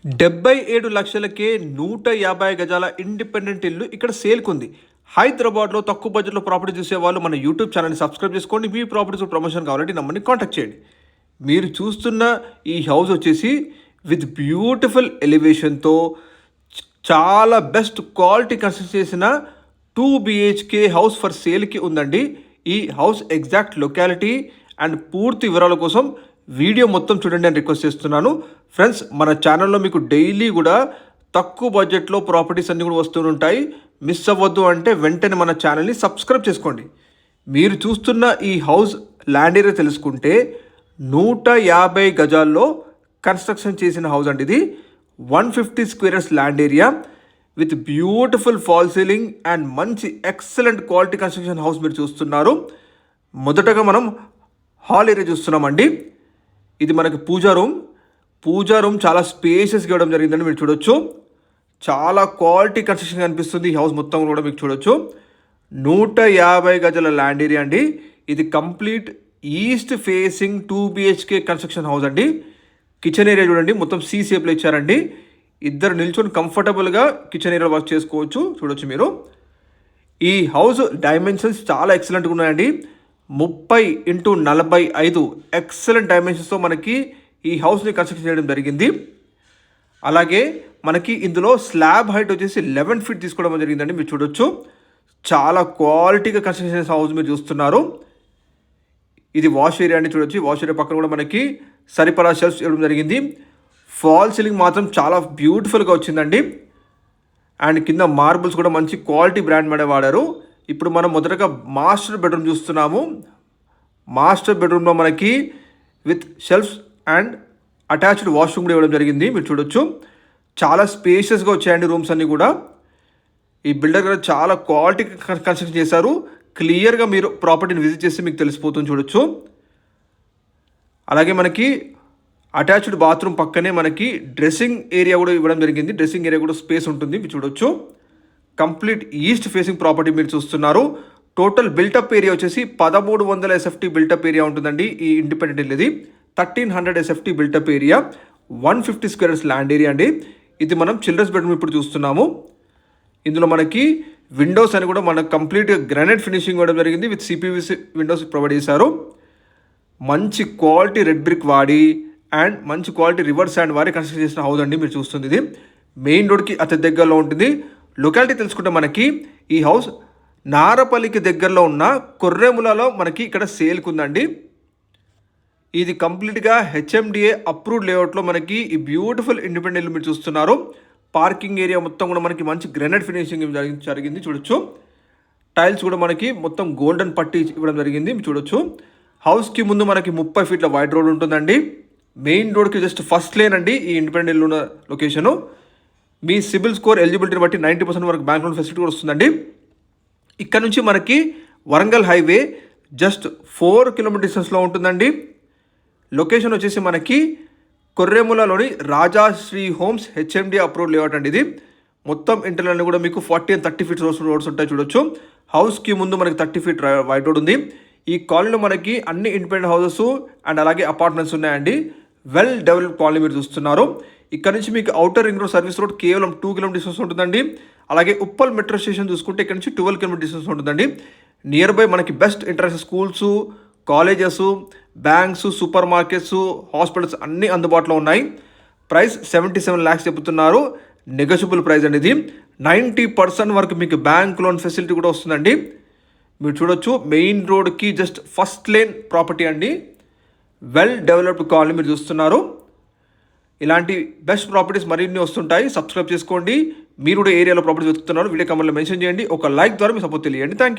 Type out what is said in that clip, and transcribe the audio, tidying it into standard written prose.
77 లక్షలకే 150 గజాల ఇండిపెండెంట్ ఇల్లు ఇక్కడ సేల్కుంది. హైదరాబాద్లో తక్కువ బడ్జెట్లో ప్రాపర్టీ చూసే వాళ్ళు మన యూట్యూబ్ ఛానల్ని సబ్స్క్రైబ్ చేసుకోండి. మీ ప్రాపర్టీస్ ప్రమోషన్ కావాలంటే నమ్మని కాంటాక్ట్ చేయండి. మీరు చూస్తున్న ఈ హౌస్ వచ్చేసి విత్ బ్యూటిఫుల్ ఎలివేషన్తో చాలా బెస్ట్ క్వాలిటీ కన్స్ట్రక్ట్ చేసిన 2 BHK హౌస్ ఫర్ సేల్కి ఉందండి. ఈ హౌస్ ఎగ్జాక్ట్ లొకాలిటీ అండ్ పూర్తి వివరాల కోసం వీడియో మొత్తం చూడండి అని రిక్వెస్ట్ చేస్తున్నాను. ఫ్రెండ్స్, మన ఛానల్లో మీకు డైలీ కూడా తక్కువ బడ్జెట్లో ప్రాపర్టీస్ అన్నీ కూడా వస్తుంటాయి. మిస్ అవ్వద్దు అంటే వెంటనే మన ఛానల్ని సబ్స్క్రైబ్ చేసుకోండి. మీరు చూస్తున్న ఈ హౌస్ ల్యాండ్ ఏరియా తెలుసుకుంటే 150 గజాల్లో కన్స్ట్రక్షన్ చేసిన హౌస్ అండి. ఇది 150 squares land area with beautiful fall ceiling and మంచి ఎక్సలెంట్ క్వాలిటీ కన్స్ట్రక్షన్ హౌస్ మీరు చూస్తున్నారు. మొదటగా మనం హాల్ ఏరియా చూస్తున్నామండి. ఇది మనకి పూజా రూమ్ చాలా స్పేసెస్గా ఇవ్వడం జరిగిందని మీరు చూడొచ్చు. చాలా క్వాలిటీ కన్స్ట్రక్షన్ కనిపిస్తుంది. ఈ హౌస్ మొత్తం కూడా మీకు చూడొచ్చు. 150 గజాల ల్యాండ్ ఏరియా అండి. ఇది complete east facing 2 BHK construction house అండి. కిచెన్ ఏరియా చూడండి, మొత్తం C షేప్లో ఇచ్చారండి. ఇద్దరు నిల్చొని కంఫర్టబుల్గా కిచెన్ ఏరియా వర్క్ చేసుకోవచ్చు. చూడొచ్చు మీరు. ఈ హౌస్ డైమెన్షన్స్ చాలా ఎక్సలెంట్గా ఉన్నాయండి. 30x45 ఎక్సలెంట్ డైమెన్షన్స్తో మనకి ఈ హౌస్ని కన్స్ట్రక్షన్ చేయడం జరిగింది. అలాగే మనకి ఇందులో స్లాబ్ హైట్ వచ్చేసి 11 ఫీట్ తీసుకోవడం జరిగిందండి. మీరు చూడొచ్చు. చాలా క్వాలిటీగా కన్స్ట్రక్షన్ చేసిన హౌస్ మీరు చూస్తున్నారు. ఇది వాష్ ఏరియా అండి. చూడొచ్చు. వాష్ ఏరియా పక్కన కూడా మనకి సరిపడా షెల్ఫ్స్ ఇవ్వడం జరిగింది. ఫాల్ సీలింగ్ మాత్రం చాలా బ్యూటిఫుల్గా వచ్చిందండి. అండ్ కింద మార్బుల్స్ కూడా మంచి క్వాలిటీ బ్రాండ్ మీద వాడారు. ఇప్పుడు మనం మొదటగా మాస్టర్ బెడ్రూమ్ చూస్తున్నాము. మాస్టర్ బెడ్రూమ్లో మనకి with shelves and attached washroom కూడా ఇవ్వడం జరిగింది. మీరు చూడొచ్చు. చాలా స్పేషియస్గా వచ్చాయండి రూమ్స్ అన్నీ కూడా. ఈ బిల్డర్ గారు చాలా క్వాలిటీ కన్స్ట్రక్షన్ చేశారు. క్లియర్గా మీరు ప్రాపర్టీని విజిట్ చేస్తే మీకు తెలిసిపోతుంది. చూడొచ్చు. అలాగే మనకి అటాచ్డ్ బాత్రూమ్ పక్కనే మనకి డ్రెస్సింగ్ ఏరియా కూడా ఇవ్వడం జరిగింది. డ్రెస్సింగ్ ఏరియా కూడా స్పేస్ ఉంటుంది. మీరు చూడొచ్చు. కంప్లీట్ ఈస్ట్ ఫేసింగ్ ప్రాపర్టీ మీరు చూస్తున్నారు. టోటల్ బిల్టప్ ఏరియా వచ్చేసి 1300 SFT బిల్టప్ ఏరియా ఉంటుందండి. ఈ ఇండిపెండెంట్ ఇల్లు ఇది 1300 SFT built-up area, 150 squares land area అండి. ఇది మనం చిల్డ్రన్స్ బెడ్రూమ్ ఇప్పుడు చూస్తున్నాము. ఇందులో మనకి విండోస్ అని కూడా మనకు కంప్లీట్గా గ్రానైట్ ఫినిషింగ్ ఇవ్వడం జరిగింది. విత్ CPVC విండోస్ ప్రొవైడ్ చేశారు. మంచి క్వాలిటీ రెడ్ బ్రిక్ వాడి అండ్ మంచి క్వాలిటీ రివర్స్ అండ్ వారి కన్స్ట్రక్ట్ చేసిన హౌస్ అండి. మీరు చూస్తుంది ఇది మెయిన్ రోడ్కి అతి దగ్గరలో ఉంటుంది. లొకాలిటీ తెలుసుకుంటే మనకి ఈ హౌస్ నారపల్లికి దగ్గరలో ఉన్న కొర్రెములలో మనకి ఇక్కడ సేల్కి ఉందండి. ఇది కంప్లీట్గా HMDA అప్రూవ్డ్ లేఅవుట్లో మనకి ఈ బ్యూటిఫుల్ ఇండిపెండెంట్ ఇల్లు మీరు చూస్తున్నారు. పార్కింగ్ ఏరియా మొత్తం కూడా మనకి మంచి గ్రానైట్ ఫినిషింగ్ జరిగింది. చూడొచ్చు. టైల్స్ కూడా మనకి మొత్తం గోల్డెన్ పట్టి ఇవ్వడం జరిగింది. చూడొచ్చు. హౌస్కి ముందు మనకి 30 ఫీట్ల వైడ్ రోడ్ ఉంటుందండి. మెయిన్ రోడ్కి జస్ట్ ఫస్ట్ లేన్ అండి ఈ ఇండిపెండెంట్ ఇల్లు ఉన్న లొకేషను. మీ సిబిల్ స్కోర్ ఎలిజిబిలిటీని బట్టి 90% వరకు బ్యాంక్ లోన్ ఫెసిలిటీ కూడా వస్తుందండి. ఇక్కడ నుంచి మనకి వరంగల్ హైవే జస్ట్ 4 కిలోమీటర్ డిస్టెన్స్లో ఉంటుందండి. లొకేషన్ వచ్చేసి మనకి కొర్రెములలోని రాజాశ్రీ హోమ్స్ HMDA అప్రూవ్డ్ లేఅవుట్ అండి. ఇది మొత్తం ఇంటర్నల్ కూడా మీకు 40 and 30 ఫీట్ రోడ్స్ ఉంటాయి. చూడొచ్చు. హౌస్కి ముందు మనకి 30 ఫీట్ వైడ్ రోడ్ ఉంది. ఈ కాలనీలో మనకి అన్ని ఇండిపెండెంట్ హౌసెస్ అండ్ అలాగే అపార్ట్మెంట్స్ ఉన్నాయండి. వెల్ డెవలప్డ్ కాలనీ మీరు చూస్తున్నారు. ఇక్కడ నుంచి మీకు outer ring road service road కేవలం 2 కిలోమీటర్ డిస్టెన్స్ ఉంటుందండి. అలాగే ఉప్పల్ మెట్రో స్టేషన్ చూసుకుంటే ఇక్కడ నుంచి 12 కిలోమీటర్ డిస్టెన్స్ ఉంటుందండి. నియర్ బై మనకి best international schools, colleges, banks, super markets, hospitals అన్నీ అందుబాటులో ఉన్నాయి. ప్రైస్ 77 lakhs చెబుతున్నారు. నెగోషియబుల్ ప్రైస్ అండి. ఇది 90% వరకు మీకు బ్యాంక్ లోన్ ఫెసిలిటీ కూడా వస్తుందండి. మీరు చూడొచ్చు. మెయిన్ రోడ్కి జస్ట్ ఫస్ట్ లేన్ ప్రాపర్టీ అండి. వెల్ డెవలప్డ్ కాలనీ మీరు చూస్తున్నారు. ఇలాంటి బెస్ట్ ప్రాపర్టీస్ మరిన్ని వస్తుంటాయి. సబ్స్క్రైబ్ చేసుకోండి. మీరు కూడా ఏరియాలో ప్రాపర్టీస్ వెతుకుతున్నారు. వీడియో కమెంట్లో మెన్షన్ చేయండి. ఒక లైక్ ద్వారా మీ సపోర్ట్ తెలియండి. Thank you.